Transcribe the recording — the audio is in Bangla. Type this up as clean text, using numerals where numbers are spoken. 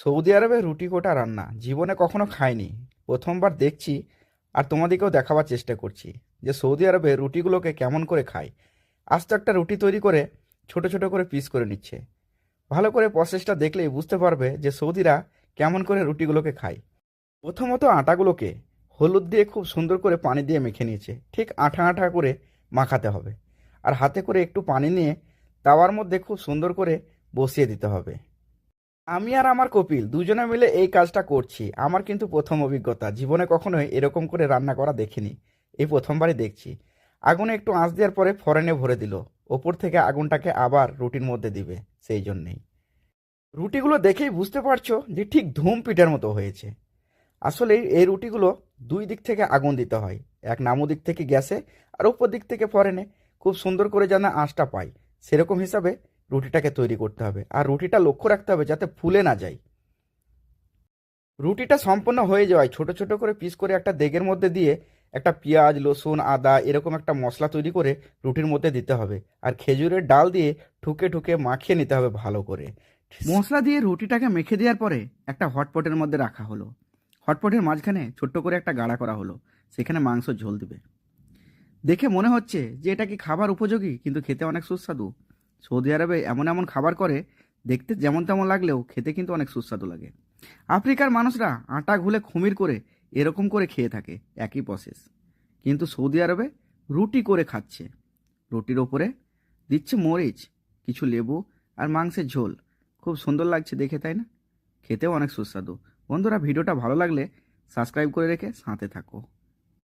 সৌদি আরবে রুটি কোটা রান্না জীবনে কখনো খাইনি। প্রথমবার দেখছি। আর তোমাদেরকেও দেখাবার চেষ্টা করছি যে সৌদি আরবে রুটিগুলোকে কেমন করে খায়। আস্ত একটা রুটি তৈরি করে ছোট ছোট করে পিস করে নিচ্ছে। ভালো করে প্রসেসটা দেখলেই বুঝতে পারবে যে সৌদিরা কেমন করে রুটিগুলোকে খায়। প্রথমত আটাগুলোকে হলুদ দিয়ে খুব সুন্দর করে পানি দিয়ে মেখে নিয়েছে, ঠিক আঠা আঠা করে মাখাতে হবে। আর হাতে করে একটু পানি নিয়ে তাওয়ার মধ্যে খুব সুন্দর করে বসিয়ে দিতে হবে। আমি আর আমার কপিল দুজনে মিলে এই কাজটা করছি। আমার কিন্তু প্রথম অভিজ্ঞতা, জীবনে কখনোই এরকম করে রান্না করা দেখিনি। এই প্রথমবারই দেখছি। আগুনে একটু আঁচ দেওয়ার পরে ফোড়নে ভরে দিল। ওপর থেকে আগুনটাকে আবার রুটির মধ্যে দিবে, সেই জন্যেই। রুটিগুলো দেখেই বুঝতে পারছো যে ঠিক ধুম পিঠার মতো হয়েছে। আসলে এই রুটিগুলো দুই দিক থেকে আগুন দিতে হয়। এক নামো দিক থেকে গ্যাসে, আর উপর দিক থেকে ফোড়নে। খুব সুন্দর করে যেন আঁচটা পাই, সেরকম হিসাবে রুটিটাকে তৈরি করতে হবে। আর রুটিটা লক্ষ্য রাখতে হবে যাতে ফুলে না যায়। রুটিটা সম্পূর্ণ হয়ে যাওয়ায় ছোট ছোট করে পিস করে একটা দেগের মধ্যে দিয়ে একটা পেঁয়াজ রসুন আদা এরকম একটা মশলা তৈরি করে রুটির মধ্যে দিতে হবে। আর খেজুরের ডাল দিয়ে ঠুকে ঠুকে মাখিয়ে নিতে হবে ভালো করে। মশলা দিয়ে রুটিটাকে মেখে দেওয়ার পরে একটা হটপটের মধ্যে রাখা হলো। হটপটের মাঝখানে ছোট্ট করে একটা গাড়া করা হলো, সেখানে মাংস ঝোল দিবে। দেখে মনে হচ্ছে যে এটা কি খাবার উপযোগী, কিন্তু খেতে অনেক সুস্বাদু। সৌদি আরবে এমন এমন খাবার করে, দেখতে যেমন তেমন লাগলেও খেতে কিন্তু অনেক সুস্বাদু লাগে। আফ্রিকার মানুষরা আটা ঘুলে খুমির করে এরকম করে খেয়ে থাকে, একই প্রসেস। কিন্তু সৌদি আরবে রুটি করে খাচ্ছে। রুটির ওপরে দিচ্ছে মরিচ, কিছু লেবু আর মাংসের ঝোল। খুব সুন্দর লাগছে দেখে, তাই না? খেতেও অনেক সুস্বাদু। বন্ধুরা, ভিডিওটা ভালো লাগলে সাবস্ক্রাইব করে রেখে সাথে থাকো।